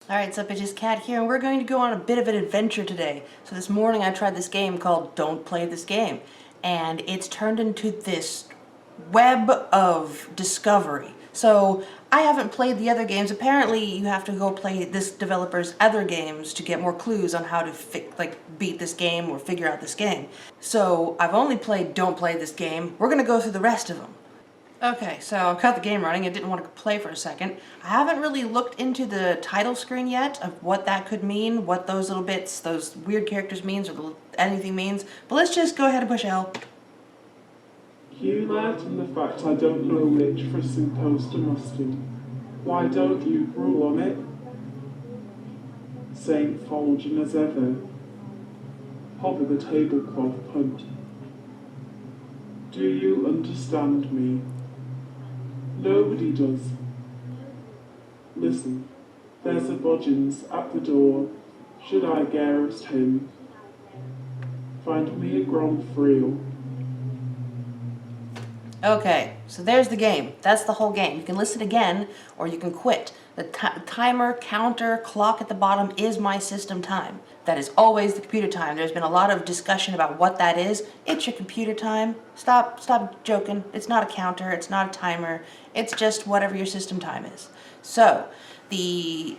Alright, so bitches, Cat here, and we're going to go on a bit of an adventure today. So this morning I tried this game called Don't Play This Game, and it's turned into this web of discovery. So I haven't played the other games. Apparently you have to go play this developer's other games to get more clues on how to beat this game or figure out this game. So I've only played Don't Play This Game. We're going to go through the rest of them. Okay, so I've got the game running. I didn't want to play for a second. I haven't really looked into the title screen yet of what that could mean, what those little bits, those weird characters means, or anything means. But let's just go ahead and push L. You lied in the fact I don't know which frissing poster musting. Why don't you rule on it? Saint Fulgen as ever. Hover the tablecloth punt. Do you understand me? Nobody does. Listen, there's a Bodgins at the door. Should I garrest him? Find me a Grom Friel. Okay, so there's the game. That's the whole game. You can listen again, or you can quit. The timer, counter, clock at the bottom is my system time. That is always the computer time. There's been a lot of discussion about what that is. It's your computer time. Stop joking. It's not a counter. It's not a timer. It's just whatever your system time is. So, the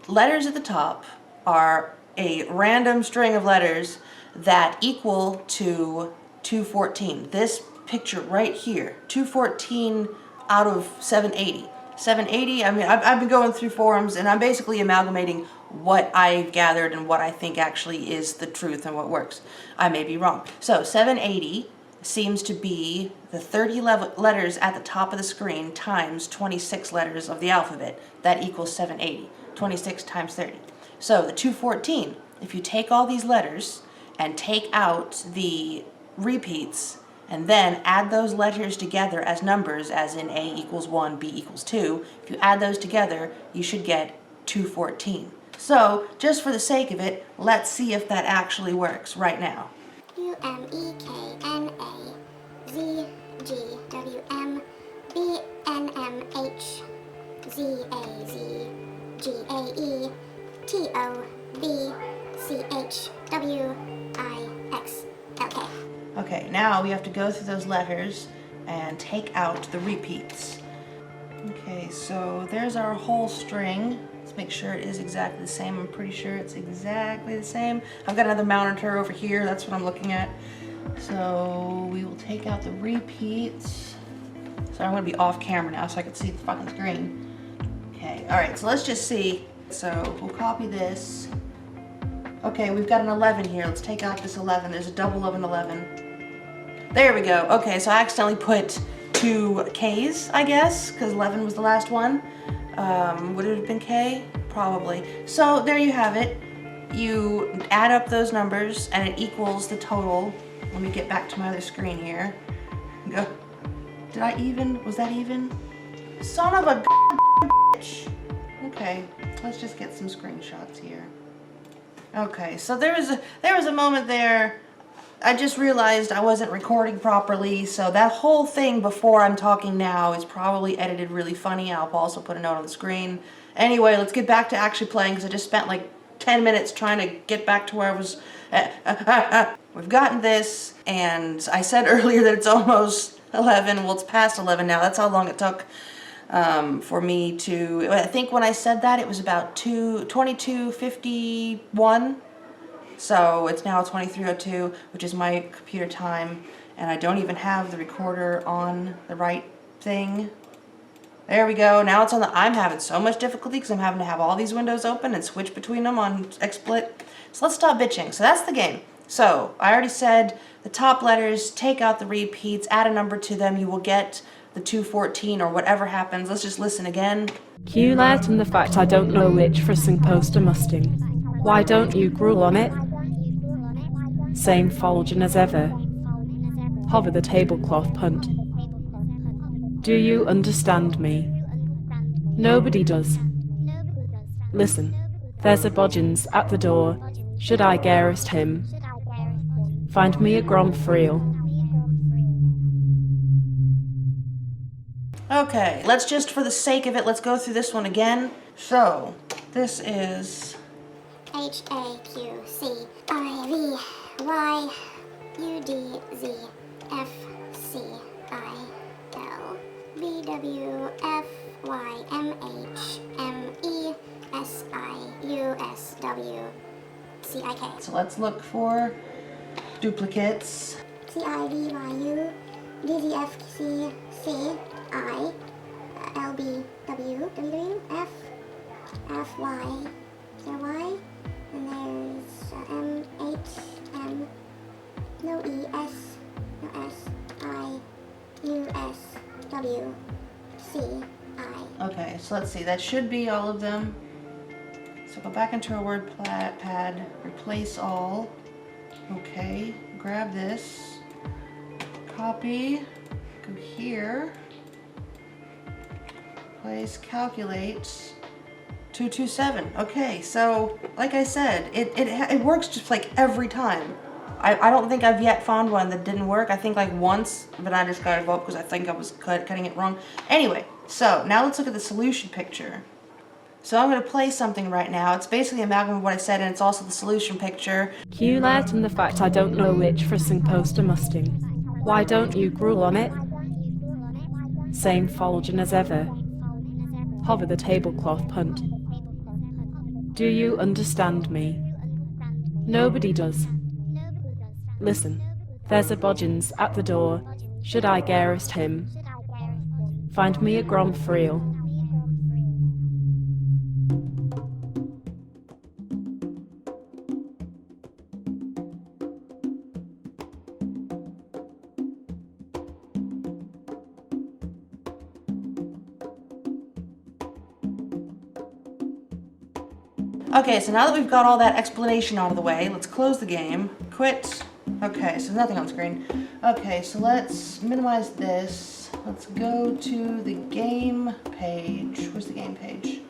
letters at the top are a random string of letters that equal to 214. This picture right here, 214 out of 780. 780, I mean, I've been going through forums and I'm basically amalgamating what I've gathered and what I think actually is the truth and what works. I may be wrong. So 780 seems to be the 30 letters at the top of the screen times 26 letters of the alphabet. That equals 780. 26 times 30. So the 214, if you take all these letters and take out the repeats, and then add those letters together as numbers, as in A equals 1, B equals 2. If you add those together, you should get 214. So, just for the sake of it, let's see if that actually works right now. UMEKNAZGAZZGAETOBCHWIXLK. Okay, now we have to go through those letters and take out the repeats. Okay, so there's our whole string. Let's make sure it is exactly the same. I'm pretty sure it's exactly the same. I've got another monitor over here. That's what I'm looking at. So we will take out the repeats. So I'm going to be off camera now so I can see the fucking screen. Okay, alright, so let's just see. So we'll copy this. Okay, we've got an 11 here. Let's take out this 11. There's a double of an 11. There we go. Okay, so I accidentally put 2 Ks, I guess, because 11 was the last one. Would it have been K? Probably. So there you have it. You add up those numbers and it equals the total. Let me get back to my other screen here. Go. Did I even? Was that even? Son of a bitch. Okay, let's just get some screenshots here. Okay, so there was a moment there. I just realized I wasn't recording properly, so that whole thing before I'm talking now is probably edited really funny. I'll also put a note on the screen. Anyway, let's get back to actually playing because I just spent like 10 minutes trying to get back to where I was. We've gotten this, and I said earlier that it's almost 11. Well, it's past 11 now. That's how long it took for me to... I think when I said that, it was about 22:51. So it's now 23:02, which is my computer time, and I don't even have the recorder on the right thing. There we go. Now it's on the... I'm having so much difficulty because I'm having to have all these windows open and switch between them on XSplit. So let's stop bitching. So that's the game. So I already said the top letters, take out the repeats, add a number to them, you will get the 214 or whatever happens. Let's just listen again. You lied in the fact I don't know which frissing poster musting. Why don't you gruel on it? Same Fulgen as ever. Hover the tablecloth punt. Do you understand me? Nobody does. Listen, there's a Bodgins at the door. Should I garrest him? Find me a Grom Friel. Okay, let's just, for the sake of it, let's go through this one again. So, This is HAQCIVYUDZFCIL So let's look for duplicates. CIVYUDZFCILBWWFFYZY, and there's MHM, no ES, no SIUSWCI. Okay, so let's see, that should be all of them. So go back into our WordPad, replace all. Okay, grab this, copy, go here, place, calculate, 227. Okay, so like I said, it works just like every time. I don't think I've yet found one that didn't work. I think like once, but I just got to vote because I think I was cutting it wrong. Anyway, so now let's look at the solution picture. So I'm going to play something right now. It's basically an amalgam of what I said, and it's also the solution picture. QLED and the fact I don't know which frissing poster musting. Why don't you gruel on it? Same Folgen as ever. Hover the tablecloth punt. Do you understand me? Nobody does. Listen, there's a Bodgins at the door. Should I garrist him? Find me a Gromfriel. Okay, so now that we've got all that explanation out of the way, let's close the game. Quit. Okay, so nothing on screen. Okay, so let's minimize this. Let's go to the game page. Where's the game page?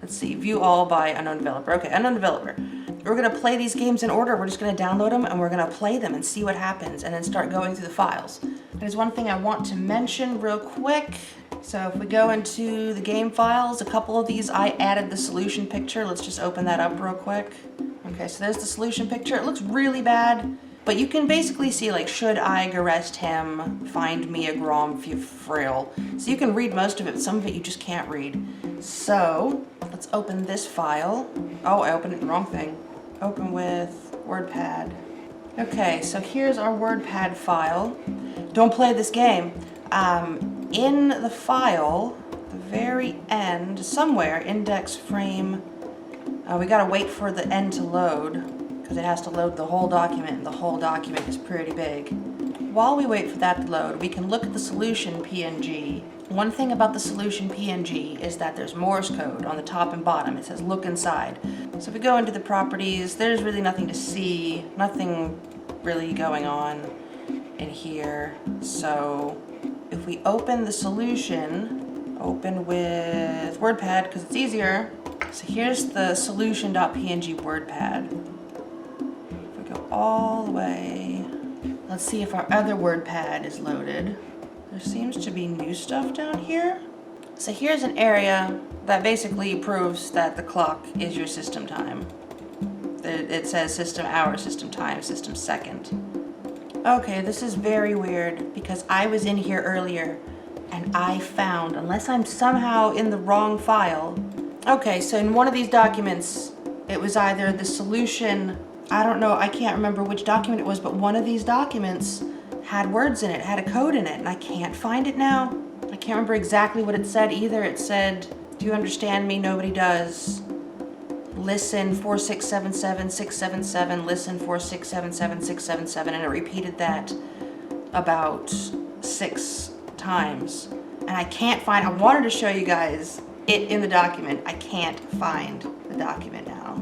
Let's see, view all by unknown developer. Okay, unknown developer. We're gonna play these games in order. We're just gonna download them and we're gonna play them and see what happens and then start going through the files. There's one thing I want to mention real quick. So if we go into the game files, a couple of these I added the solution picture. Let's just open that up real quick. Okay, so there's the solution picture. It looks really bad, but you can basically see like, should I arrest him? Find me a Gromfriel. So you can read most of it, but some of it you just can't read. So let's open this file. Oh, I opened it the wrong thing. Open with WordPad. Okay, so here's our WordPad file. Don't play this game. In the file, the very end, somewhere, index frame, we gotta wait for the end to load because it has to load the whole document, and the whole document is pretty big. While we wait for that to load, we can look at the solution PNG. One thing about the solution PNG is that there's Morse code on the top and bottom. It says look inside. So if we go into the properties, there's really nothing to see, nothing really going on in here. So if we open the solution, open with WordPad because it's easier. So here's the solution.png WordPad. If we go all the way, let's see if our other WordPad is loaded. There seems to be new stuff down here. So here's an area that basically proves that the clock is your system time. It says system hour, system time, system second. Okay, this is very weird because I was in here earlier and I found, unless I'm somehow in the wrong file. Okay, so in one of these documents, it was either the solution, I don't know, I can't remember which document it was, but one of these documents had words in it, had a code in it, and I can't find it now. I can't remember exactly what it said either. It said, do you understand me? Nobody does. Listen 4677 677, listen 4677 677, and it repeated that about 6 times. And I can't find, I wanted to show you guys it in the document. I can't find the document now.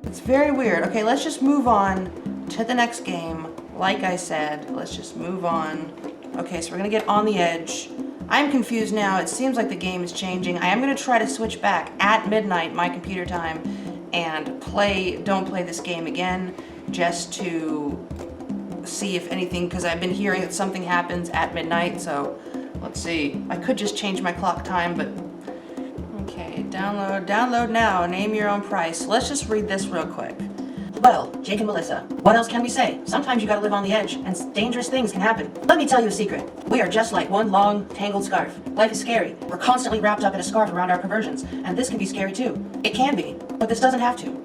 It's very weird. Okay, let's just move on to the next game. Like I said, let's just move on. Okay, so we're gonna get On the Edge. I'm confused now. It seems like the game is changing. I am gonna try to switch back at midnight, my computer time, and don't play this game again, just to see if anything, because I've been hearing that something happens at midnight, so let's see. I could just change my clock time, but okay, download now, name your own price. Let's just read this real quick. Well, Jake and Melissa, what else can we say? Sometimes you gotta live on the edge, and dangerous things can happen. Let me tell you a secret. We are just like one long, tangled scarf. Life is scary. We're constantly wrapped up in a scarf around our perversions, and this can be scary too. It can be, but this doesn't have to.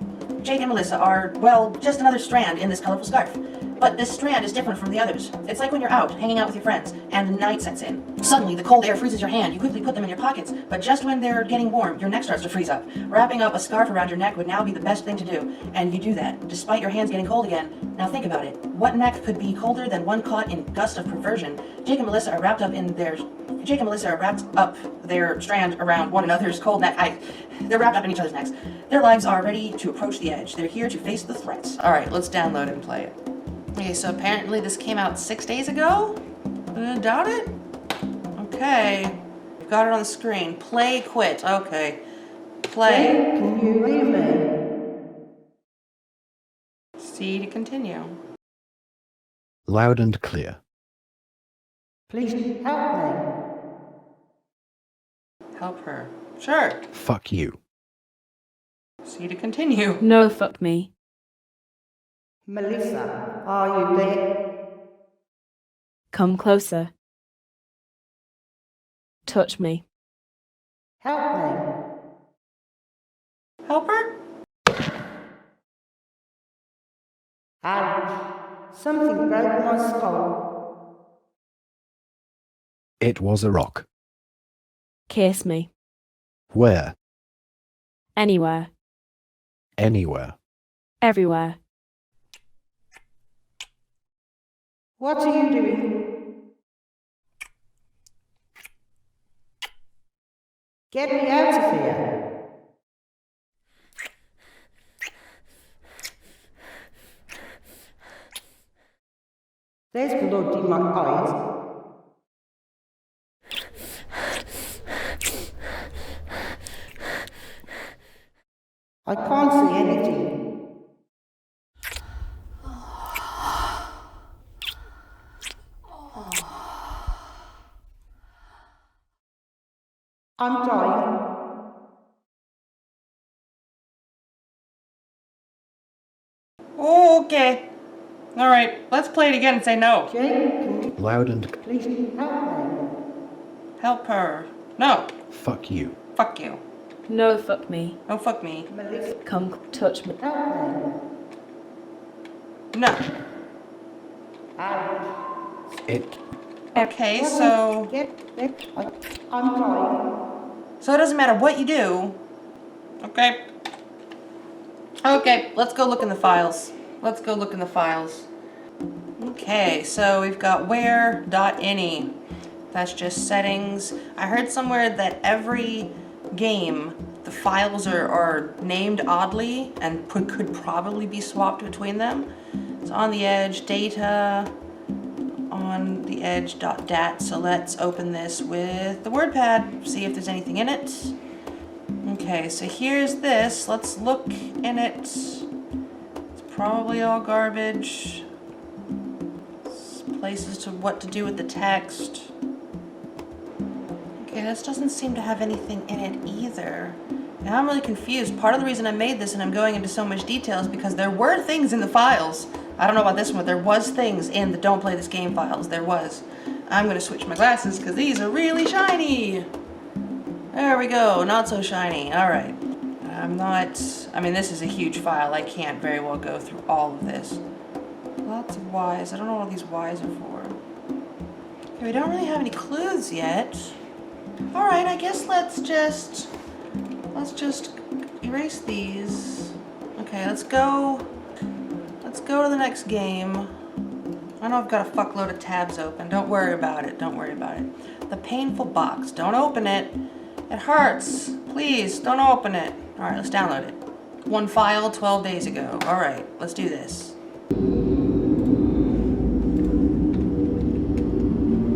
Jake and Melissa are, well, just another strand in this colorful scarf. But this strand is different from the others. It's like when you're out, hanging out with your friends, and the night sets in. Suddenly, the cold air freezes your hand. You quickly put them in your pockets, but just when they're getting warm, your neck starts to freeze up. Wrapping up a scarf around your neck would now be the best thing to do, and you do that, despite your hands getting cold again. Now think about it. What neck could be colder than one caught in gust of perversion? Jake and Melissa are wrapped up their strand around one another's cold neck. They're wrapped up in each other's necks. Their lives are ready to approach the edge. They're here to face the threats. All right, let's download and play it. Okay, so apparently this came out 6 days ago? Doubt it? Okay. We've got it on the screen. Play, quit. Okay. Play. Can you hear me? C to continue. Loud and clear. Please help me. Help her. Sure. Fuck you. C to continue. No, fuck me. Melissa, are you there? Come closer. Touch me. Help me. Help her? Ouch. Something broke my skull. It was a rock. Kiss me. Where? Anywhere. Anywhere. Everywhere. What are you doing? Get me out of here. There's blood in my eyes. I can't see anything. I'm dying. Okay. All right, let's play it again and say no. Jake, can you Loud and please help me? Help her. No. fuck you. Fuck you. No, fuck me. No, fuck me. Melissa, Come touch me. help me. No. Ouch. It. Okay, so I'm dying. So it doesn't matter what you do. Okay. Okay, let's go look in the files. Let's go look in the files. Okay, so we've got where.ini. That's just settings. I heard somewhere that every game, the files are named oddly and could probably be swapped between them. It's on the edge, data, on the edge.dat. So let's open this with the WordPad, see if there's anything in it. Okay, so here's this. Let's look in it. It's probably all garbage. It's places to what to do with the text. Okay, this doesn't seem to have anything in it either. Now I'm really confused. Part of the reason I made this and I'm going into so much detail is because there were things in the files. I don't know about this one, but there was things in the Don't Play This Game files. There was. I'm gonna switch my glasses because these are really shiny. There we go, not so shiny. All right. I mean, this is a huge file. I can't very well go through all of this. Lots of Y's. I don't know what all these Y's are for. Okay, we don't really have any clues yet. All right, I guess let's just erase these. Okay, let's go to the next game. I know I've got a fuckload of tabs open. Don't worry about it. Don't worry about it. The painful box. Don't open it. It hurts. Please, don't open it. All right, let's download it. One file 12 days ago. All right, let's do this.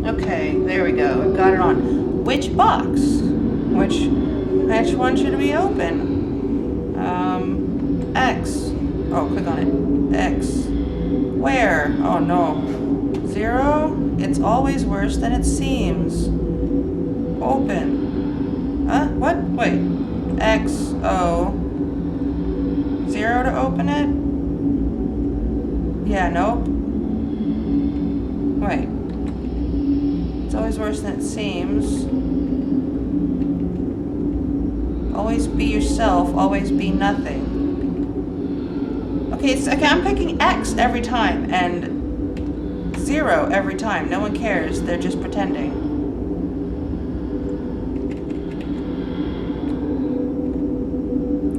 Okay, there we go. We've got it on. Which box? Which one should be open? X. Oh, click on it. X. Where? Oh no. 0? It's always worse than it seems. Open. Huh? What? Wait. X, O. 0 to open it? Yeah, nope. Wait. It's always worse than it seems. Always be yourself, always be nothing. Okay, I'm picking X every time, and 0 every time. No one cares, they're just pretending.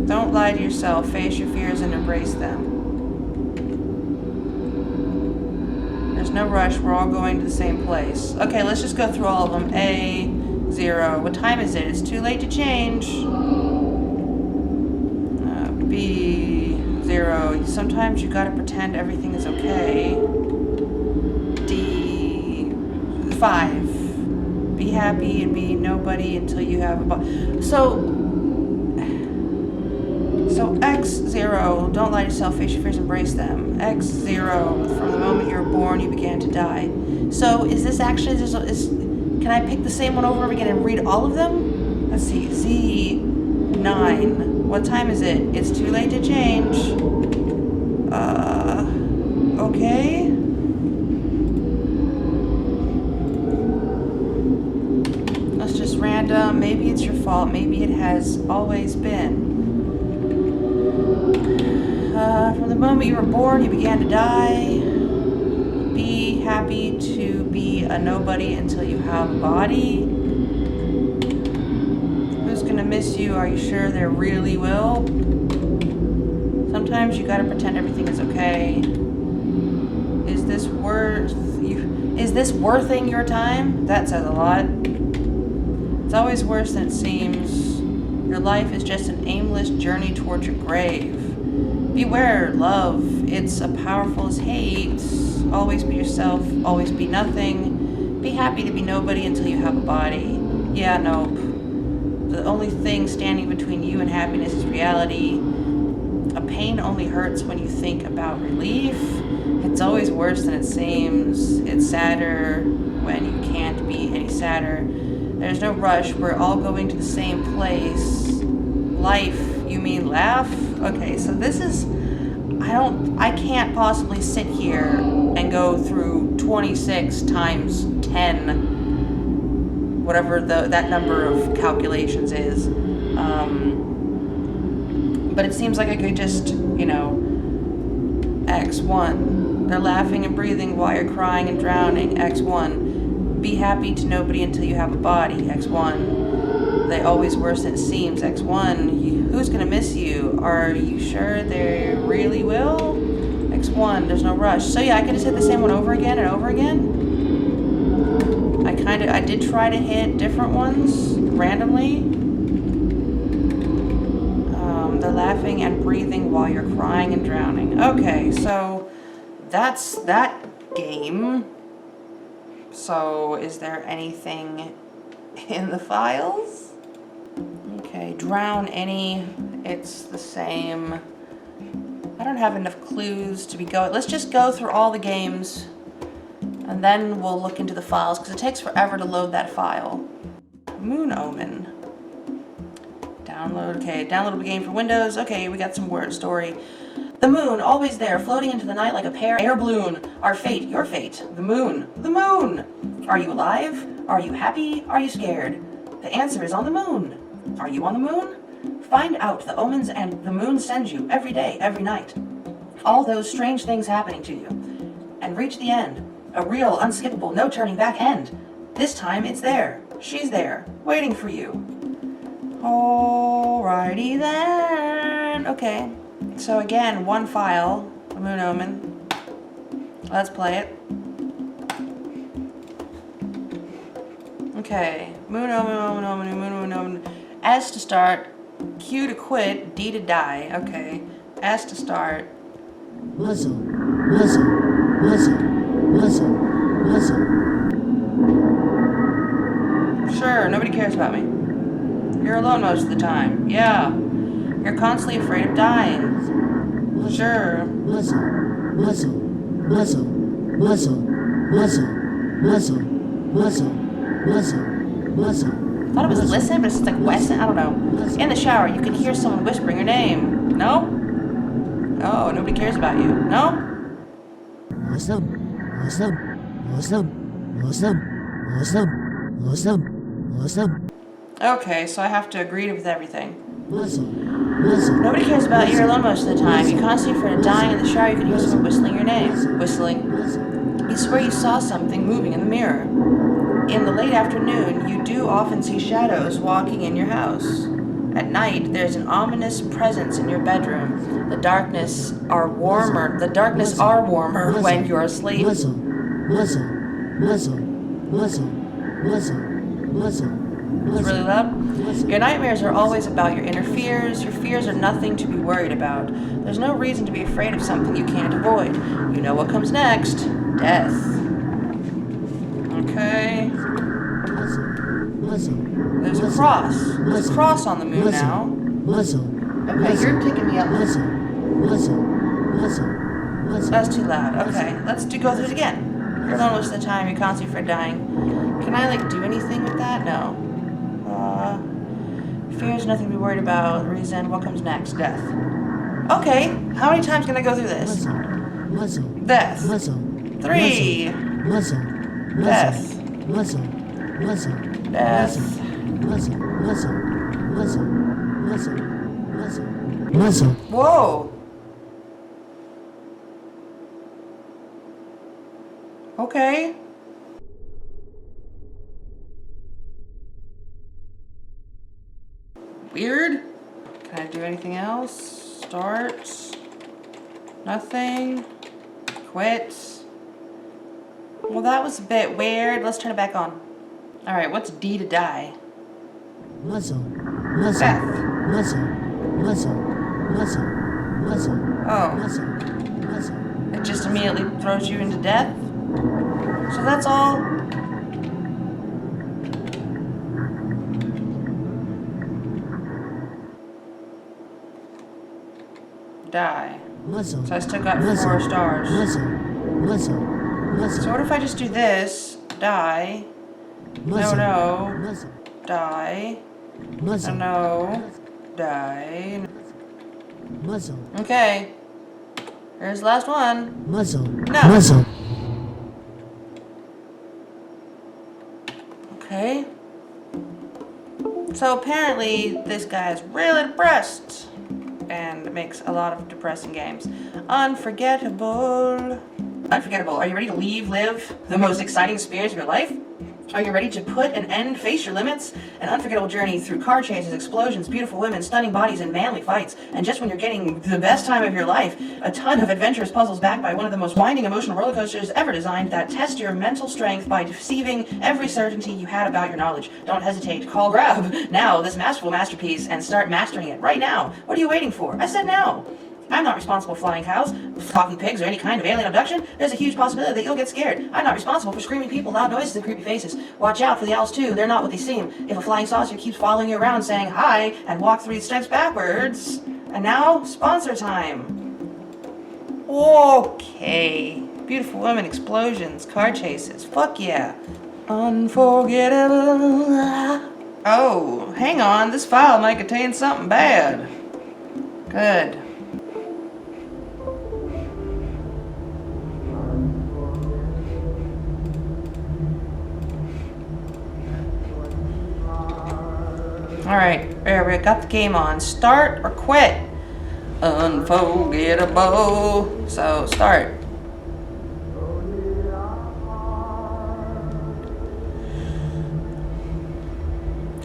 Don't lie to yourself, face your fears and embrace them. There's no rush, we're all going to the same place. Okay, let's just go through all of them. A, 0. What time is it? It's too late to change. B, 0. Sometimes you gotta pretend everything is okay. D, 5. Be happy and be nobody until you have a So X, 0. Don't lie to yourself, face your fears, embrace them. X, 0. From the moment you were born, you began to die. So is this actually, can I pick the same one over and over again and read all of them? Let's see, Z, 9. What time is it? It's too late to change. Okay. That's just random. Maybe it's your fault. Maybe it has always been. From the moment you were born, you began to die. Be happy to be a nobody until you have a body. Who's gonna miss you? Are you sure they really will? Sometimes you gotta pretend everything is okay. Is this worthing your time? That says a lot. It's always worse than it seems. Your life is just an aimless journey towards your grave. Beware, love. It's as powerful as hate. Always be yourself. Always be nothing. Be happy to be nobody until you have a body. Yeah, nope. The only thing standing between you and happiness is reality. A pain only hurts when you think about relief. It's always worse than it seems. It's sadder when you can't be any sadder. There's no rush. We're all going to the same place. Life, you mean laugh? Okay, so this is, I can't possibly sit here and go through 26 times 10, whatever that number of calculations is. But it seems like I could just, X1. They're laughing and breathing while you're crying and drowning. X1. Be happy to nobody until you have a body. X1. They always worse than it seems. X1. Who's gonna miss you? Are you sure they really will? X1. There's no rush. So yeah, I could just hit the same one over again and over again. I did try to hit different ones randomly. They're laughing and breathing while you're crying and drowning. Okay, so that's that game. So is there anything in the files? Okay, drown any. It's the same. I don't have enough clues to be going. Let's just go through all the games and then we'll look into the files because it takes forever to load that file. Moon Omen. Download, okay, downloadable game for Windows. Okay, we got some word story. The moon, always there, floating into the night like a air balloon. Our fate, your fate. The moon. The moon! Are you alive? Are you happy? Are you scared? The answer is on the moon. Are you on the moon? Find out the omens and the moon sends you every day, every night. All those strange things happening to you. And reach the end. A real, unskippable, no turning back end. This time it's there. She's there, waiting for you. Alrighty then. Okay. So again, one file, the Moon Omen. Let's play it. Okay. Moon Omen, Moon Omen, Moon Omen. S to start. Q to quit. D to die. Okay. S to start. Muzzle, muzzle, muzzle, muzzle, muzzle. Sure, nobody cares about me. You're alone most of the time. Yeah. You're constantly afraid of dying. Muzzle, Sure. Muzzle, muzzle, muzzle, muzzle, muzzle, muzzle, muzzle, muzzle, muzzle. I thought it was listen, but it's like Wesson. I don't know. In the shower, you can hear someone whispering your name. No? Oh, nobody cares about you. No? Muslim, Muslim, Muslim, Muslim, Muslim, Muslim, Muslim, Okay, so I have to agree with everything. muzzle, muzzle. Nobody cares about you. You're alone most of the time. You constantly for dying in the shower, you can hear someone whistling your name. Whistling. You swear you saw something moving in the mirror. In the late afternoon, you do often see shadows walking in your house. At night, there's an ominous presence in your bedroom. The darkness are warmer when you're asleep. Muzzle, muzzle, muzzle, muzzle, muzzle, muzzle. It's really loud. Your nightmares are always about your inner fears. Your fears are nothing to be worried about. There's no reason to be afraid of something you can't avoid. You know what comes next. Death. Okay. Muzzle, muzzle. There's a cross. There's a cross on the moon Muzzle, now. muzzle, Okay, you're picking me up. muzzle, muzzle, muzzle, muzzle. That's too loud. Okay, let's go through it again. You're alone most of the time. You're constantly afraid of dying. Can I like do anything with that? No. Fears, nothing to be worried about. Reason, what comes next? Death. Okay, how many times can I go through this? Muzzle, muzzle, Death. muzzle, 3. muzzle, Death. muzzle, muzzle, Death. muzzle, muzzle, muzzle, muzzle, muzzle, muzzle. Whoa. Okay. Weird. Can I do anything else? Start. Nothing. Quit. Well, that was a bit weird. Let's turn it back on. Alright, what's D to die? Muzzle, muzzle, Death. muzzle, muzzle, muzzle, muzzle, Oh. muzzle, muzzle. It just immediately throws you into death? So that's all? Die. Muzzle. So I still got Muzzle. 4 stars. Muzzle. Muzzle. Muzzle. So what if I just do this? Die. Muzzle. No. Muzzle. Die. Muzzle. No. Die. Muzzle. Okay. Here's the last one. Muzzle. No. Muzzle. Okay. So apparently this guy is really depressed and makes a lot of depressing games. Unforgettable. Unforgettable. Are you ready to live the most exciting experience of your life? Are you ready to put an end, face your limits? An unforgettable journey through car chases, explosions, beautiful women, stunning bodies, and manly fights. And just when you're getting the best time of your life, a ton of adventurous puzzles backed by one of the most winding emotional roller coasters ever designed that test your mental strength by deceiving every certainty you had about your knowledge. Don't hesitate. Call Grab now this masterful masterpiece and start mastering it right now. What are you waiting for? I said now. I'm not responsible for flying cows, talking pigs, or any kind of alien abduction. There's a huge possibility that you'll get scared. I'm not responsible for screaming people, loud noises, and creepy faces. Watch out for the owls too, they're not what they seem. If a flying saucer keeps following you around saying hi and walk 3 steps backwards. And now, sponsor time. Okay. Beautiful women, explosions, car chases. Fuck yeah. Unforgettable. Oh, hang on, this file might contain something bad. Good. Alright, there we got the game on. Start or quit? Unforgettable. So, start.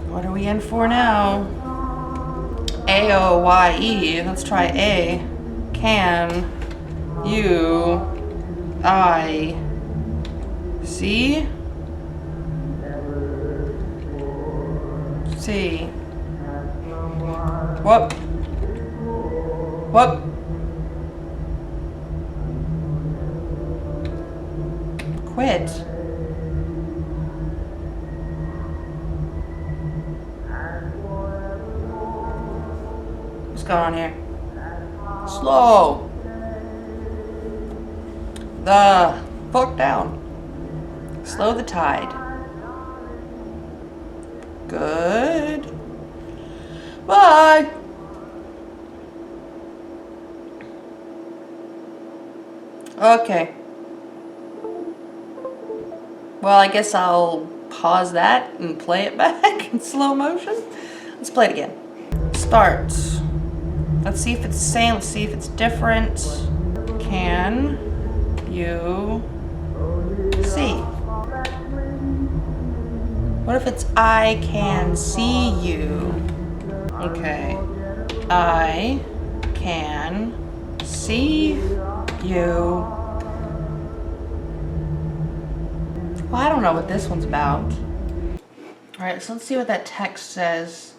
What are we in for now? A-O-Y-E. Let's try A. Can you I see? See. Whoop. Whoop. Quit. What's going on here? Slow. the fuck down. Slow the tide. Good. Bye. Okay. Well, I guess I'll pause that and play it back in slow motion. Let's play it again. Start. Let's see if it's the same. Let's see if it's different. Can you see? What if it's I can see you? Okay. I can see you. Well, I don't know what this one's about. Alright, so let's see what that text says.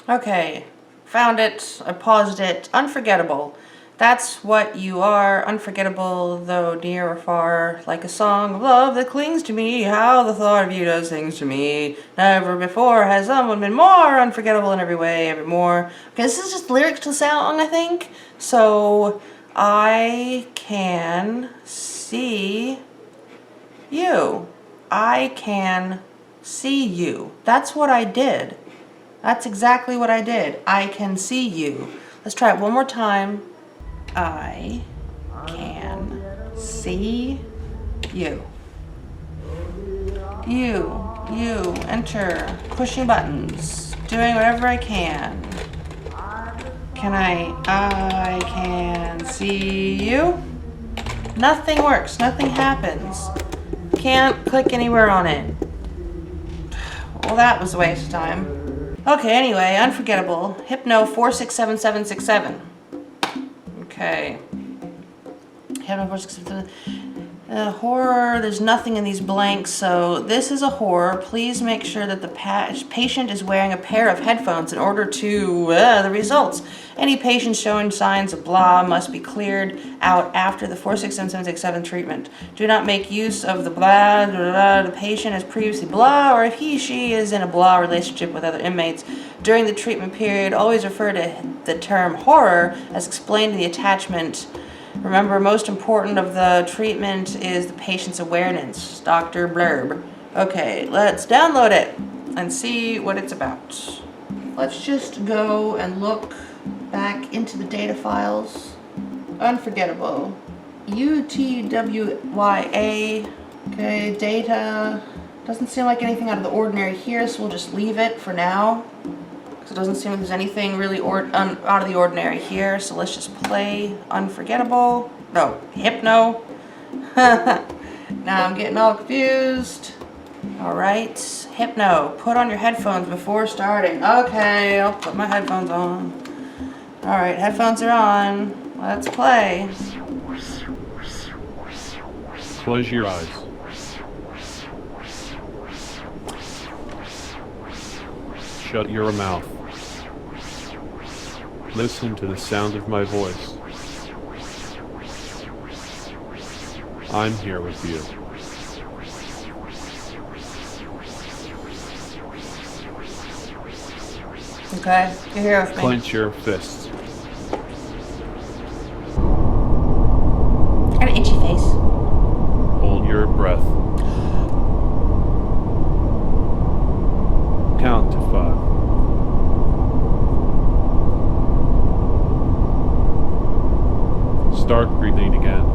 Okay, found it. I paused it. Unforgettable. That's what you are, unforgettable, though near or far, like a song of love that clings to me. How the thought of you does things to me. Never before has someone been more unforgettable in every way, evermore. Okay, this is just lyrics to the song, I think. So, I can see you. I can see you. That's what I did. That's exactly what I did. I can see you. Let's try it one more time. I can see you. You, enter, pushing buttons, doing whatever I can. I can see you. Nothing works, nothing happens. Can't click anywhere on it. Well, that was a waste of time. Okay, anyway, unforgettable. Hypno 467767. Okay. Hypno 4677. Horror, there's nothing in these blanks, so this is a horror. Please make sure that the patient is wearing a pair of headphones in order to the results. Any patient showing signs of blah must be cleared out after the 467767 treatment. Do not make use of the blah, the patient as previously blah, or if she is in a blah relationship with other inmates. During the treatment period, always refer to the term horror as explained in the attachment. Remember, most important of the treatment is the patient's awareness. Dr. Blurb. Okay, let's download it and see what it's about. Let's just go and look back into the data files. Unforgettable. UTWYA. Okay, data. Doesn't seem like anything out of the ordinary here, so we'll just leave it for now. Because it doesn't seem like there's anything really out of the ordinary here, so let's just play Unforgettable. No, Hypno. Now I'm getting all confused. Alright, Hypno, put on your headphones before starting. Okay, I'll put my headphones on. Alright, headphones are on. Let's play. Close your eyes. Shut your mouth. Listen to the sound of my voice. I'm here with you. Okay, you're here with me. Clench your fists. Got an itchy face. Hold your breath. Count to 5. Start breathing again.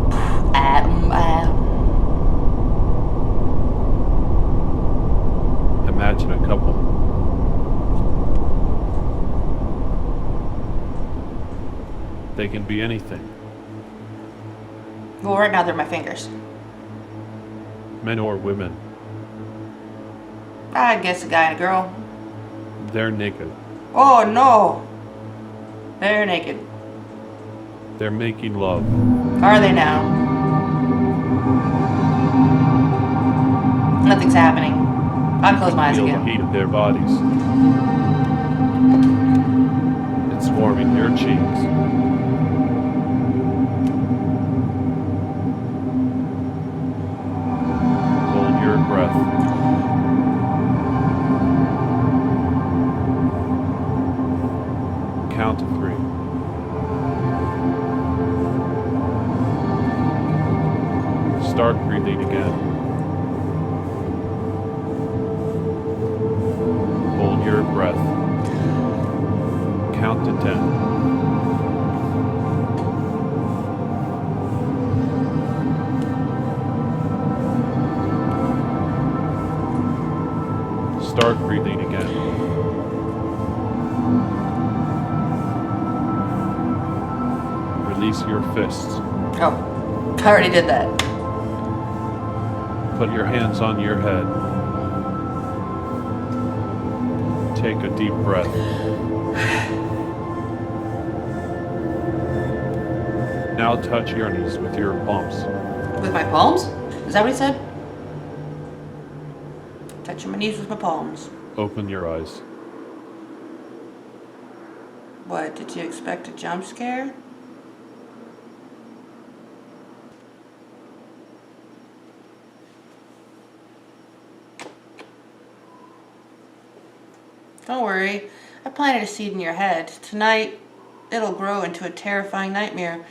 Imagine a couple. They can be anything. Well, right now they're my fingers. Men or women. I guess a guy and a girl. They're naked. Oh no! They're naked. They're making love. Are they now? Nothing's happening. I'll close my eyes Feel the again. heat of their bodies. It's warming your cheeks. Hold your breath. Count to 3. breathing again. Hold your breath. Count to 10. Start breathing again. Release your fists. Oh, I already did that. Put your hands on your head. Take a deep breath. Now touch your knees with your palms. With my palms? Is that what he said? Touching my knees with my palms. Open your eyes. What, did you expect a jump scare? Don't worry, I planted a seed in your head. Tonight, it'll grow into a terrifying nightmare,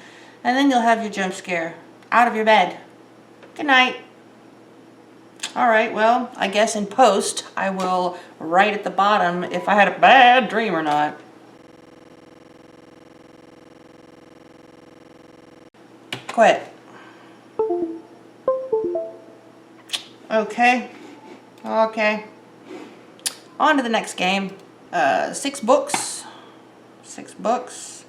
and then you'll have your jump scare. Out of your bed. Good night. Alright, well, I guess in post, I will write at the bottom if I had a bad dream or not. Quit. Okay. Okay. On to the next game. 6 books. 6 books.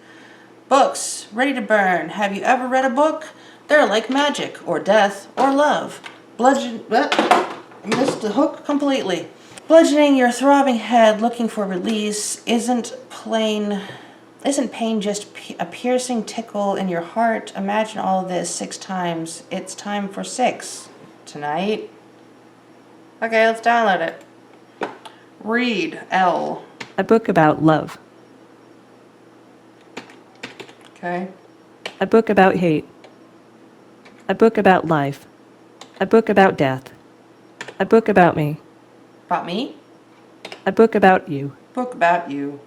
Books, ready to burn. Have you ever read a book? They're like magic, or death, or love. Missed the hook completely. Bludgeoning your throbbing head, looking for release, isn't pain just a piercing tickle in your heart? Imagine all of this 6 times. It's time for 6. Tonight. Okay, let's download it. Read, L. A book about love. Okay. A book about hate. A book about life. A book about death. A book about me. About me? A book about you. Book about you.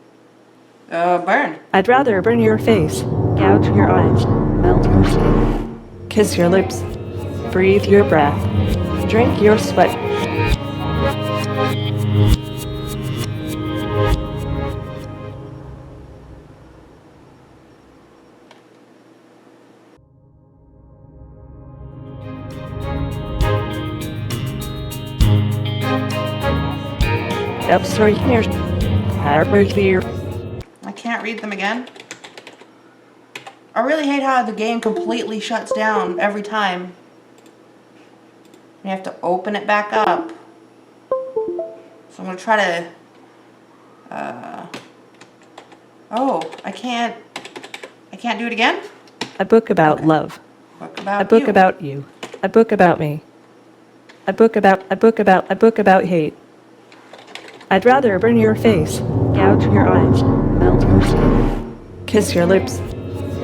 Burn. I'd rather burn your face, gouge your eyes, melt your skin, kiss your lips, breathe your breath, drink your sweat. Upstairs here, Harper's here. I can't read them again. I really hate how the game completely shuts down every time. You have to open it back up. So I'm gonna try to. Oh, I can't do it again? A book about love. Book about A book you. about you. A book about me. A book about hate. I'd rather burn your face, gouge your eyes, melt your skin, kiss your lips,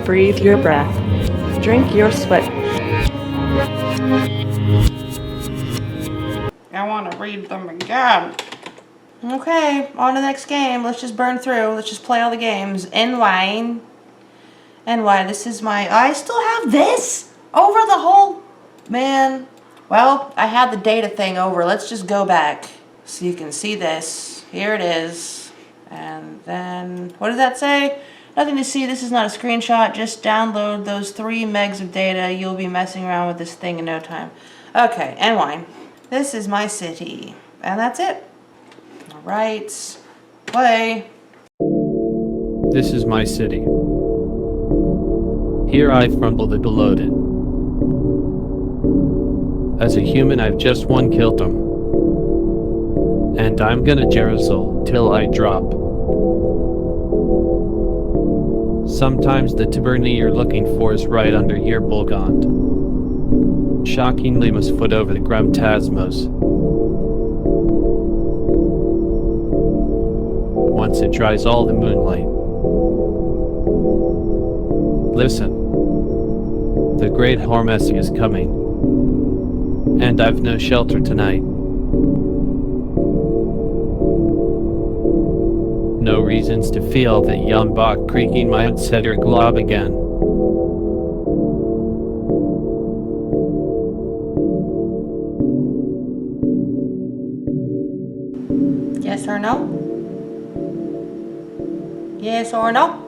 breathe your breath, drink your sweat. I want to read them again. Okay, on to the next game. Let's just burn through. Let's just play all the games. NY, this is my... I still have this? Over the whole... Man. Well, I had the data thing over. Let's just go back so you can see this. Here it is. And then... What does that say? Nothing to see. This is not a screenshot. Just download those 3 megs of data. You'll be messing around with this thing in no time. Okay, NY. This is my city. And that's it. Alright. Play. This is my city. Here I fumble the bloated. As a human, I've just one killed them. And I'm gonna Jerusalem till I drop. Sometimes the tabernae you're looking for is right under your Bulgand. Shockingly must foot over the Grumtasmos. Once it dries all the moonlight. Listen. The great Hormesi is coming. And I've no shelter tonight. No reasons to feel the Yambach creaking my unsetter glob again. Yes or no? Yes or no?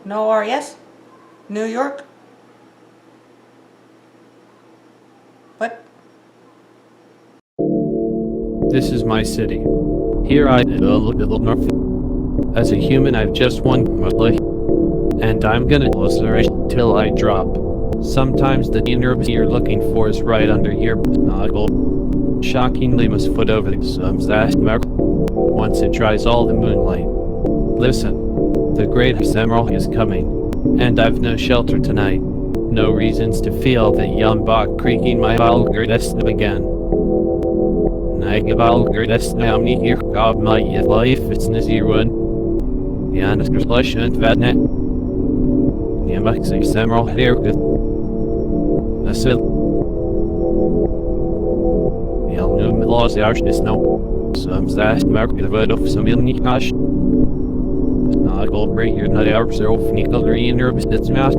No or yes? New York? What? This is my city. Here I live. As a human, I've just one life, and I'm gonna listen till I drop. Sometimes the nerve you're looking for is right under your knuckle. Shockingly must foot over the sums that once it dries all the moonlight. Listen, the great emerald is coming, and I've no shelter tonight. No reasons to feel the Yambach creaking my vulgar destiny again. I give vulgar destiny I'm here of my life, it's Nizirun. Janus Flesh and Vadnet. Yambach says emerald here with that's it. Yell no laws are just now. Some that mark the word of some ilnikash. Not all break your nut hours are off nickel or in your business mass.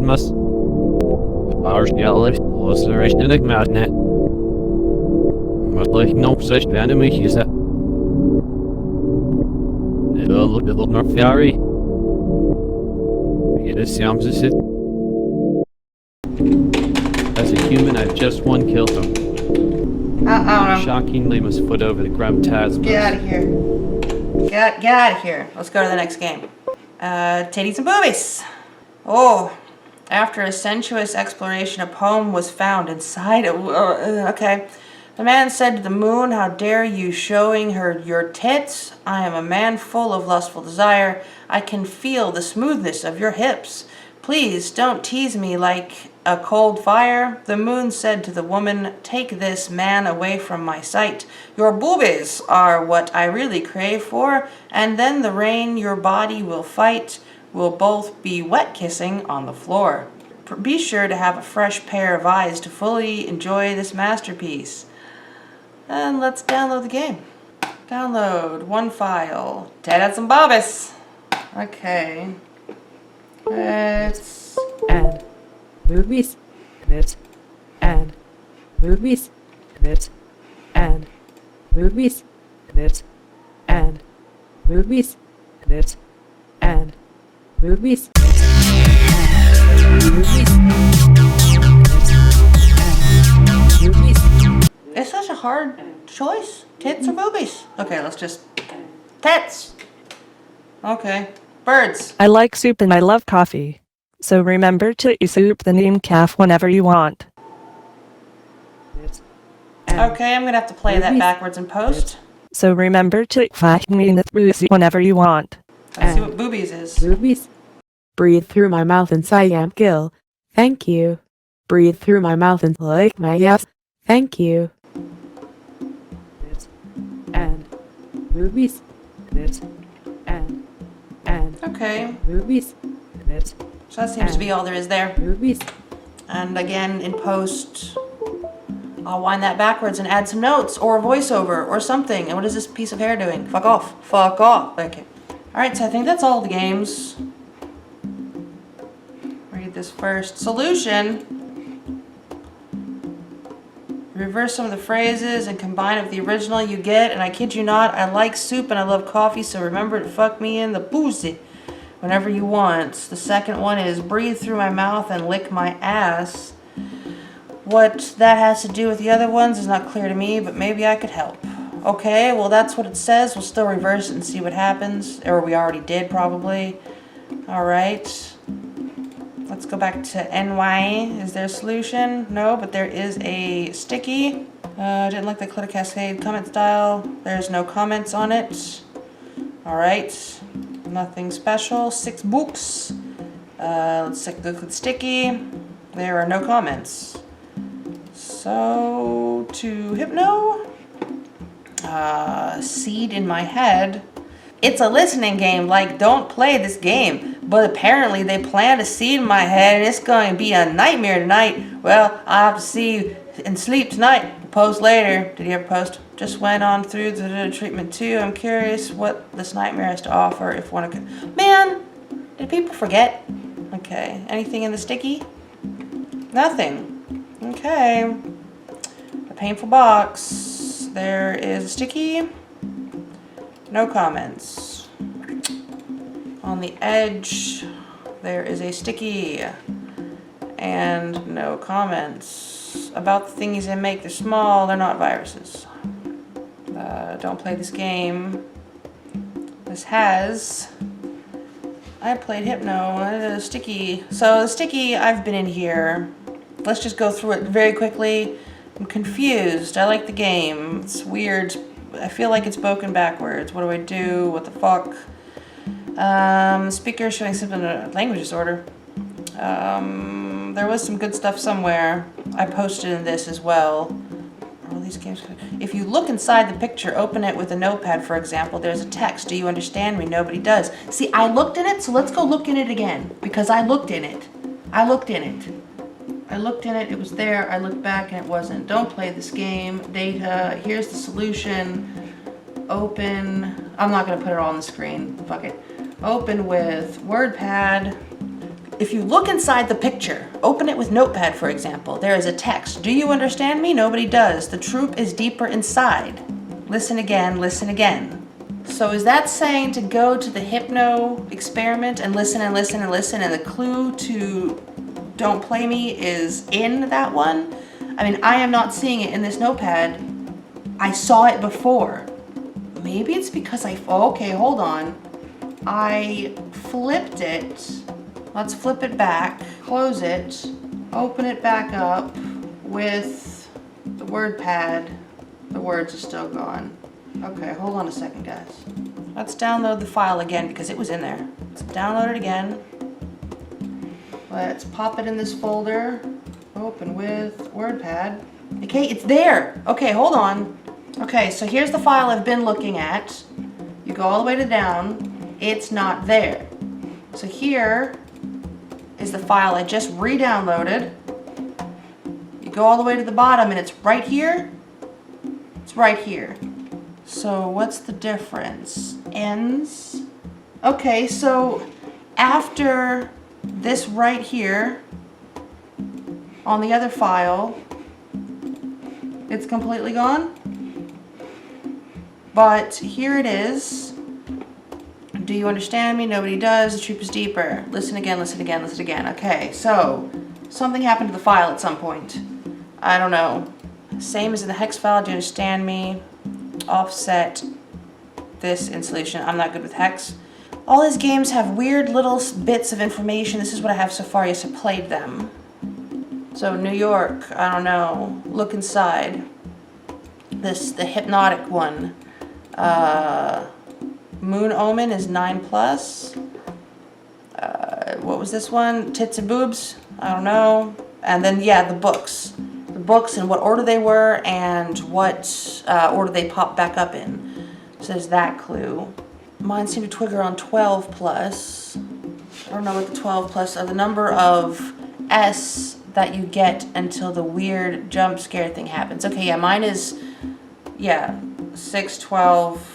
Ours yellow was the rest of the madnet. But like no such enemy is that. Little North Fury. It sounds as it. As a human, I've just one killed him. I don't know. Shockingly must foot over the Grumtaz. Get out of here. Get out of here. Let's go to the next game. Titties and boobies. Oh, after a sensuous exploration, a poem was found inside. Okay. The man said to the moon, "How dare you showing her your tits? I am a man full of lustful desire. I can feel the smoothness of your hips. Please don't tease me like a cold fire." The moon said to the woman, "Take this man away from my sight. Your boobies are what I really crave for, and then the rain your body will fight. We'll both be wet kissing on the floor. Be sure to have a fresh pair of eyes to fully enjoy this masterpiece." And let's download the game. Download one file. Titties and boobies. Okay. Let's... And movies, it, and movies, it, and movies, it, and movies, it, and movies, It's such a hard choice. Tits or boobies? Okay, let's just... Tits! Okay. Birds. I like soup and I love coffee. So remember to eat soup the name calf whenever you want. Okay, I'm gonna have to play that backwards in post. So remember to fuck me in the pussy whenever you want. Let's see what boobies is. Movies. Breathe through my mouth and Siam Gill. Thank you. Breathe through my mouth and lick my ass. Thank you. And movies. And Okay, movies. so that seems to be all there is there. Movies. And again, in post, I'll wind that backwards and add some notes or a voiceover or something. And what is this piece of hair doing? Fuck off. Fuck off. Okay. Alright, so I think that's all the games. Read this first. Solution. Reverse some of the phrases and combine it with the original you get. And I kid you not, I like soup and I love coffee, so remember to fuck me in the pussy whenever you want. The second one is breathe through my mouth and lick my ass. What that has to do with the other ones is not clear to me, but maybe I could help. Okay, well that's what it says. We'll still reverse it and see what happens. Or we already did, probably. Alright. Let's go back to NY. Is there a solution? No, but there is a sticky. Didn't like the Clitter Cascade comment style. There's no comments on it. Alright. Nothing special. 6 books. Let's look at sticky. There are no comments. So, to Hypno. Seed in my head. It's a listening game, like don't play this game. But apparently they plant a seed in my head and it's going to be a nightmare tonight. Well, I'll have to see and sleep tonight. Post later. Did he ever post? Just went on through the treatment too. I'm curious what this nightmare has to offer if one could. Man, did people forget? Okay, anything in the sticky? Nothing. Okay. A painful box. There is a sticky. No comments. On the edge, there is a sticky. And no comments. About the thingies they make, they're small, they're not viruses. Don't play this game. This has... I played Hypno, sticky. So the sticky, I've been in here. Let's just go through it very quickly. I'm confused. I like the game. It's weird. I feel like it's broken backwards. What do I do? What the fuck? Speaker showing symptom of language disorder. There was some good stuff somewhere. I posted in this as well. All these games. If you look inside the picture, open it with a notepad, for example, there's a text. Do you understand me? Nobody does. See, I looked in it, so let's go look in it again. Because I looked in it. I looked in it. I looked in it, it was there. I looked back and it wasn't. Don't play this game. Data. Here's the solution. Open. I'm not going to put it all on the screen. Fuck it. Open with WordPad. If you look inside the picture, open it with Notepad, for example, there is a text. Do you understand me? Nobody does. The troop is deeper inside. Listen again, listen again. So is that saying to go to the Hypno experiment and listen and listen and listen, and the clue to Don't Play Me is in that one? I mean, I am not seeing it in this Notepad. I saw it before. Maybe it's because okay, hold on. I flipped it. Let's flip it back, close it, open it back up with the WordPad. The words are still gone. Okay, hold on a second, guys. Let's download the file again because it was in there. Let's download it again. Let's pop it in this folder. Open with WordPad. Okay, it's there. Okay, hold on. Okay, so here's the file I've been looking at. You go all the way to down. It's not there. So here is the file I just re-downloaded. You go all the way to the bottom and it's right here. It's right here. So what's the difference? Ends. Okay, so after this right here, on the other file, it's completely gone. But here it is. Do you understand me? Nobody does. The troop is deeper. Listen again, listen again, listen again. Okay, so something happened to the file at some point. I don't know. Same as in the hex file. Do you understand me? Offset this in solution. I'm not good with hex. All these games have weird little bits of information. This is what I have so far. Yes, I played them. So New York, I don't know. Look inside. The hypnotic one. Moon Omen is 9+. What was this one? Tits and Boobs? I don't know. And then, yeah, the books. The books and what order they were and what order they popped back up in. So there's that clue. Mine seemed to trigger on 12+. I don't know what the 12+ are. The number of S that you get until the weird jump scare thing happens. Okay, yeah, mine is, yeah, 6, 12.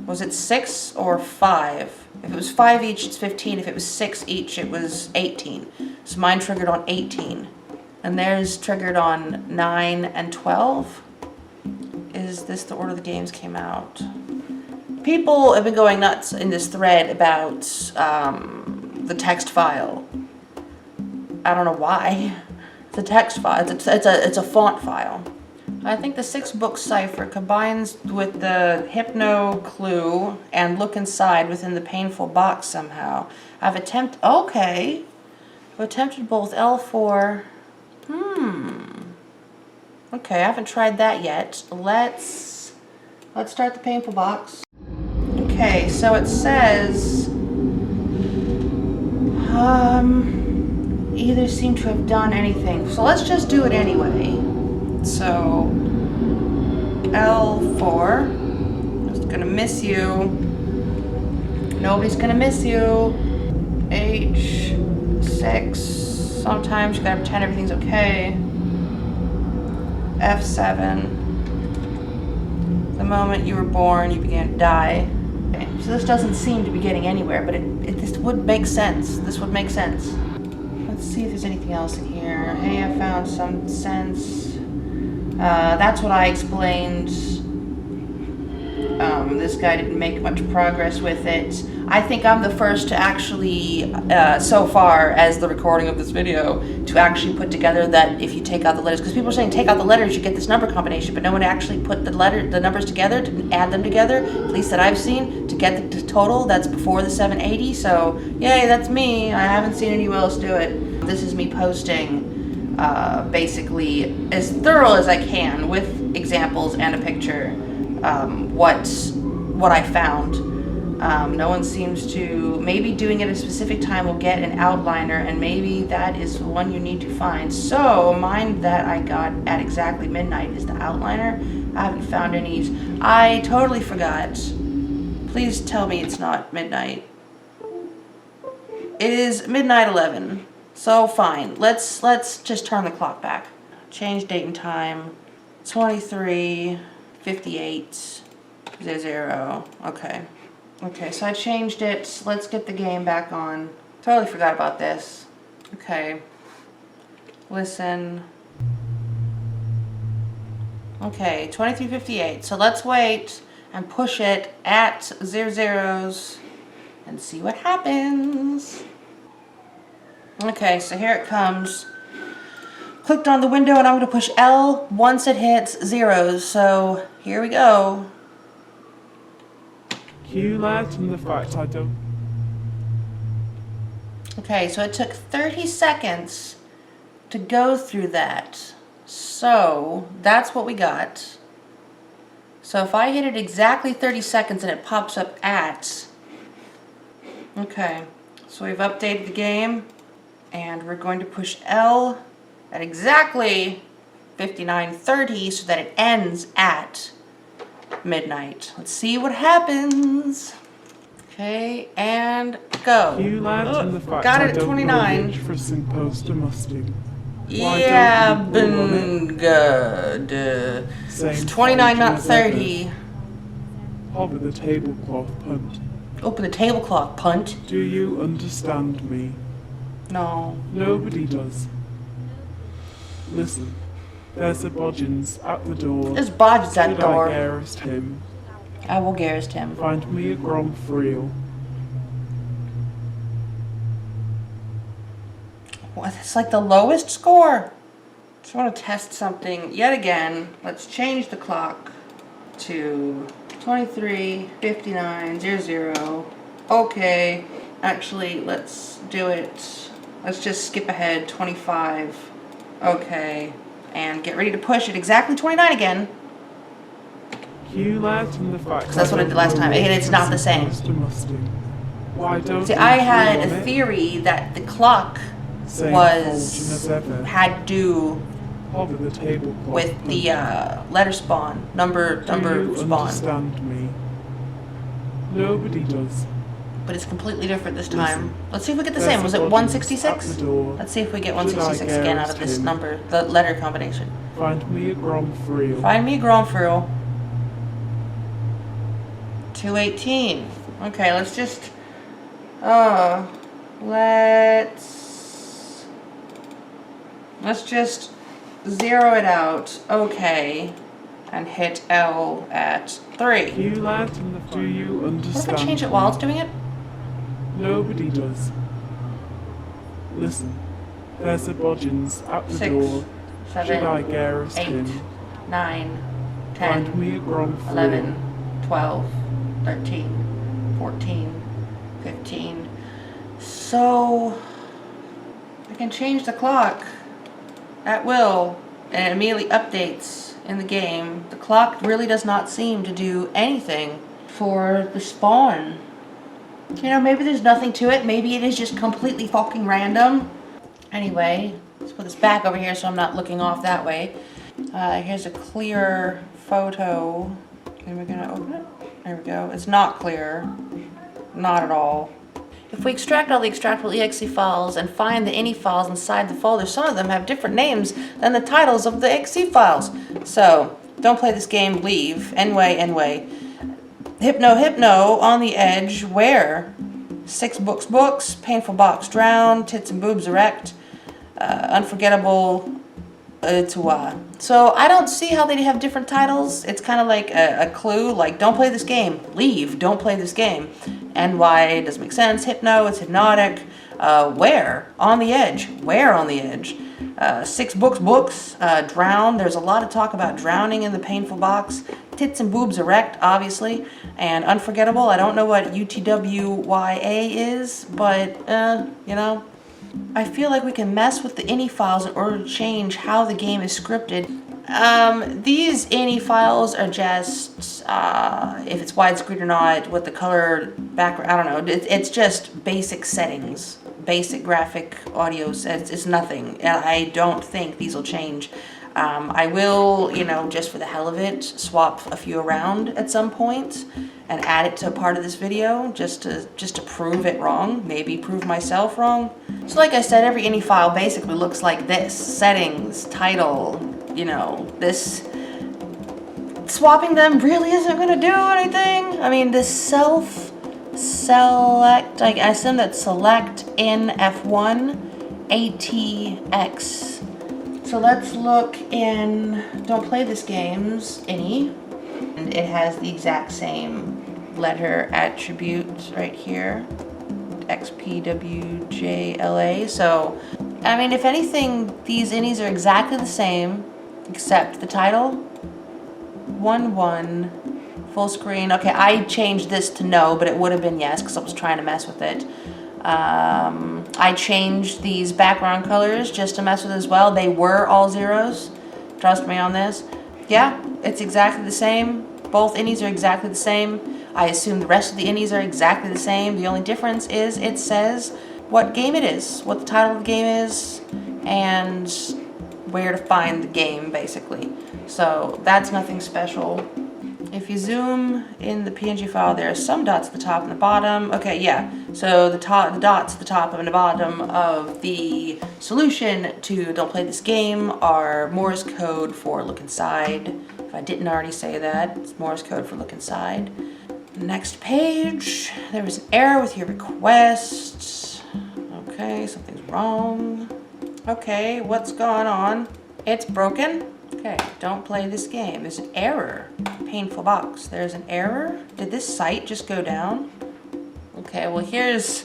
Was it 6 or 5? If it was 5 each, it's 15. If it was 6 each, it was 18. So mine triggered on 18. And theirs triggered on 9 and 12. Is this the order the games came out? People have been going nuts in this thread about the text file. I don't know why. It's a text file. It's a font file. I think the 6-book cipher combines with the Hypno clue and look inside within the painful box somehow. I've attempted both L4. Okay, I haven't tried that yet. Let's start the painful box. Okay, so it says either seem to have done anything. So let's just do it anyway. So L4, just gonna miss you. Nobody's gonna miss you. H6, sometimes you gotta pretend everything's okay. F7, the moment you were born, you began to die. Okay, so this doesn't seem to be getting anywhere, but this would make sense. This would make sense. Let's see if there's anything else in here. Hey, I found some sense. That's what I explained This guy didn't make much progress with it. I think I'm the first to actually, so far as the recording of this video, to actually put together that if you take out the letters, because people are saying take out the letters, you get this number combination, but no one actually put the numbers together to add them together, at least that I've seen, to get the total that's before the 780. So yay, that's me. I haven't seen anyone else do it. This is me posting basically as thorough as I can with examples and a picture what I found. No one seems to, maybe doing it at a specific time will get an outliner, and maybe that is the one you need to find. So mine that I got at exactly midnight is the outliner. I haven't found any. I totally forgot. Please tell me it's not midnight. It is midnight 11. So fine, let's just turn the clock back. Change date and time, 23:58:00. Okay. Okay, so I changed it. Let's get the game back on. Totally forgot about this. Okay. Listen. Okay, 23:58. So let's wait and push it at 00s and see what happens. Okay, so here it comes. Clicked on the window and I'm going to push L once it hits zeros. So here we go. Cue that and the fact I don't. Okay, so it took 30 seconds to go through that. So that's what we got. So if I hit it exactly 30 seconds and it pops up at. Okay, so we've updated the game. And we're going to push L at exactly 59:30 so that it ends at midnight. Let's see what happens. Okay, and go. Cue that and the fact Got I it at don't 29. know which frosting poster mustang. Yeah, don't you pull on been good. Same It's 29, not function as ever. 30. Hover the tablecloth punt. Open the tablecloth, punt. Do you understand me? No. Nobody does. Listen, there's a Bodgins at the door. There's Bodgins at the Should door. I garrist him? I will garrist him. Find me a Gromfriel. What? It's like the lowest score. Just want to test something yet again. Let's change the clock to 23:59:00. Okay. Actually, let's do it. Let's just skip ahead 25. Okay. And get ready to push it exactly 29 again. Cue that and the fact That's what I did last time. And it's not the same. Why don't See, you I pull had on a it? theory that the clock Same was function as ever. had to do Hover the tablecloth with punt. the letter spawn, number Do you spawn. understand me? Nobody does. But it's completely different this Listen, time. Let's see if we get the there's same. Was a it Bodgins 166? at the door. Let's see if we get Should I 166 again out of garrist this him? number, the letter combination. Find me a Gromfriel. Find me a Gromfriel. 218. Okay, let's just. Let's just zero it out. Okay. And hit L at 3. Cue that and the do you What if understand? I change it while it's doing it? Nobody does. Listen, there's a Bodgins at the 6, door. Should I 7, garrist 8, him? 9, Find 10, me a Gromfriel. 11, 12, 13, 14, 15. So I can change the clock at will and it immediately updates in the game. The clock really does not seem to do anything for the spawn. You know, maybe there's nothing to it. Maybe it is just completely fucking random. Anyway, let's put this back over here so I'm not looking off that way. Here's a clear photo. And we're gonna open it. There we go. It's not clear. Not at all. If we extract all the extractable exe files and find the ini files inside the folder, some of them have different names than the titles of the exe files. So, don't play this game, leave. Anyway. Hypno, on the edge, where? 6 books, painful box drown, tits and boobs erect, unforgettable So I don't see how they have different titles. It's kind of like a clue, like don't play this game, leave, don't play this game. NY doesn't make sense, Hypno, it's hypnotic. Where? On the edge. Where on the edge? 6 books, drown. There's a lot of talk about drowning in the painful box. Tits and boobs erect, obviously. And unforgettable, I don't know what UTWYA is, but, you know. I feel like we can mess with the INI files in order to change how the game is scripted. These INI files are just, if it's widescreen or not, what the color background, I don't know. It's just basic settings, basic graphic audio. It's nothing. And I don't think these will change. I will, you know, just for the hell of it, swap a few around at some point and add it to a part of this video just to prove it wrong, maybe prove myself wrong. So like I said, every INI file basically looks like this. Settings, title, you know, this. Swapping them really isn't gonna do anything. I mean, this select, I assume that's select in F1 ATX. So let's look in Don't Play This Game's INI. And it has the exact same letter attribute right here. XPWJLA. So, I mean, if anything, these INIs are exactly the same, except the title. 1-1, full screen. Okay, I changed this to no, but it would have been yes, because I was trying to mess with it. I changed these background colors just to mess with it as well. They were all zeros. Trust me on this. Yeah, it's exactly the same. Both INIs are exactly the same. I assume the rest of the INIs are exactly the same. The only difference is it says what game it is, what the title of the game is, and where to find the game, basically. So that's nothing special. If you zoom in the PNG file, there are some dots at the top and the bottom. Okay, yeah. So the dots at the top and the bottom of the solution to Don't Play This Game are Morse code for look inside. If I didn't already say that, it's Morse code for look inside. Next page, there was an error with your request. Okay, something's wrong. Okay, what's going on? It's broken. Okay, don't play this game. There's an error. Painful box. There's an error. Did this site just go down? Okay, well here's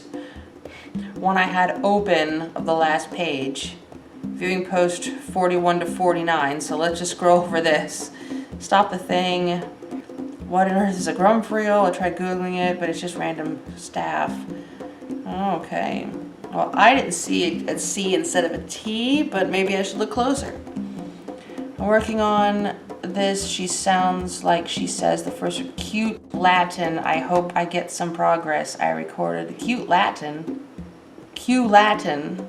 one I had open of the last page. Viewing post 41 to 49. So let's just scroll over this. Stop the thing. What on earth is a Grumfriel? I tried Googling it, but it's just random staff. Okay. Well, I didn't see a C instead of a T, but maybe I should look closer. I'm working on this. She sounds like she says the first word, cute Latin. I hope I get some progress. I recorded cute Latin. Q Latin.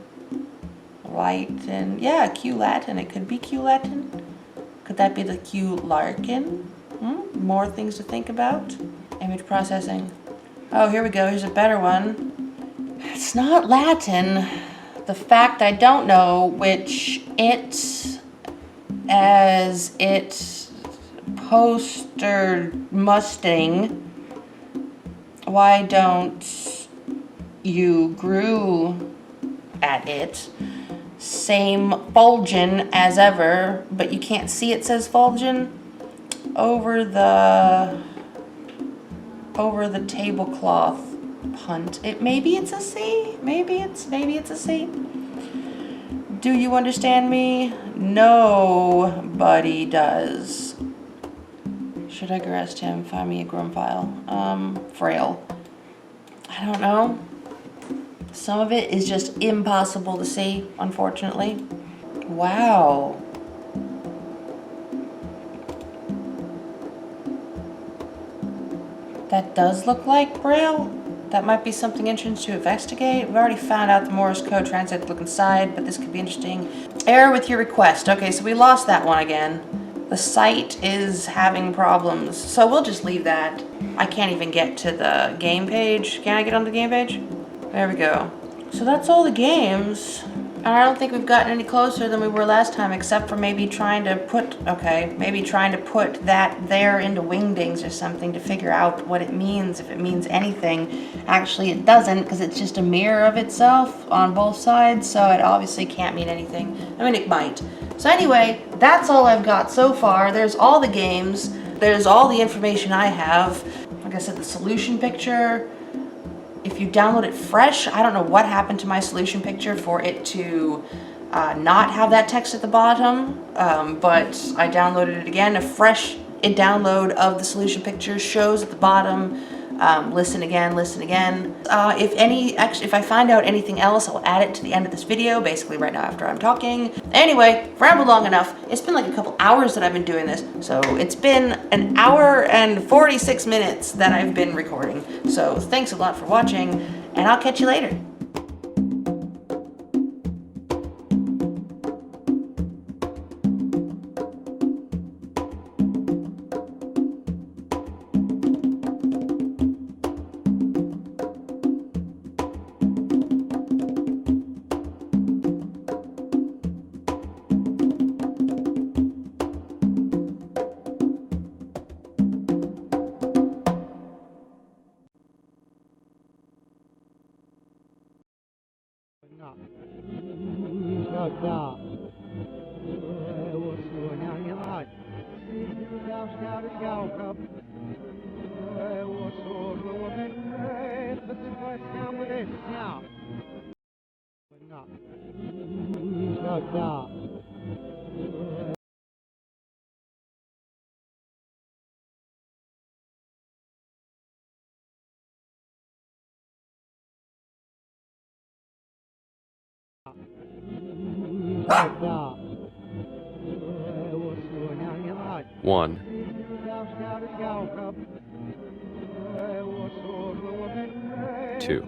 Latin. Yeah, Q Latin. It could be Q Latin. Could that be the Q Larkin? More things to think about. Image processing. Oh, here we go. Here's a better one. It's not Latin. The fact I don't know which it as it poster Mustang. Why don't you grew at it? Same Fulgen as ever, but you can't see it says Fulgen over the tablecloth punt. Maybe it's a C. Maybe it's a C. Do you understand me? Nobody does. Should I arrest him? Find me a Grum file. Frail. I don't know. Some of it is just impossible to see, unfortunately. Wow. That does look like Braille. That might be something interesting to investigate. We've already found out the Morse code translate to look inside, but this could be interesting. Error with your request. Okay, so we lost that one again. The site is having problems, so we'll just leave that. I can't even get to the game page. Can I get on the game page? There we go. So that's all the games. I don't think we've gotten any closer than we were last time, except for maybe trying to put that there into Wingdings or something to figure out what it means, if it means anything. Actually, it doesn't, because it's just a mirror of itself on both sides, so it obviously can't mean anything. I mean, it might, So anyway, that's all I've got so far. There's all the games. There's all the information I have. Like I said, the solution picture. If you download it fresh, I don't know what happened to my solution picture for it to not have that text at the bottom, but I downloaded it again. A fresh download of the solution picture shows at the bottom, listen again, listen again. If I find out anything else, I'll add it to the end of this video, basically right now after I'm talking. Anyway, rambled long enough. It's been like a couple hours that I've been doing this, so it's been an hour and 46 minutes that I've been recording. So thanks a lot for watching, and I'll catch you later. One. Two.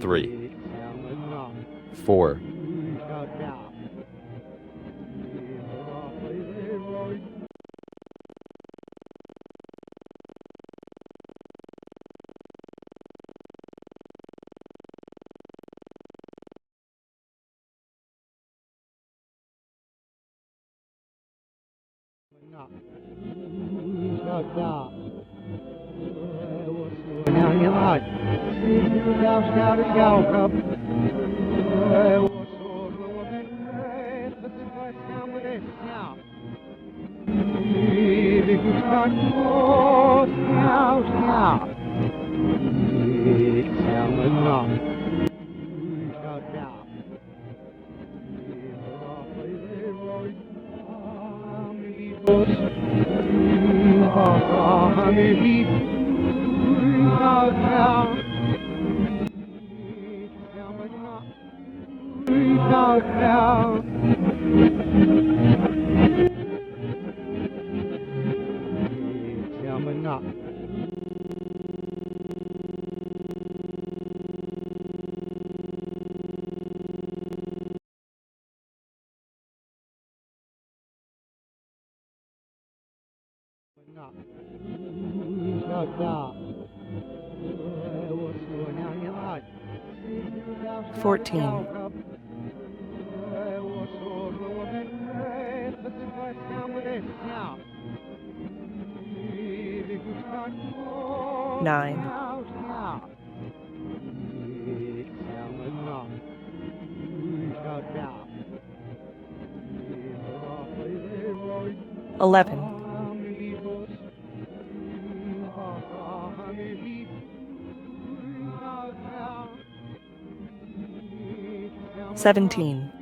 Three. Four. Fourteen. 9. 11. 17.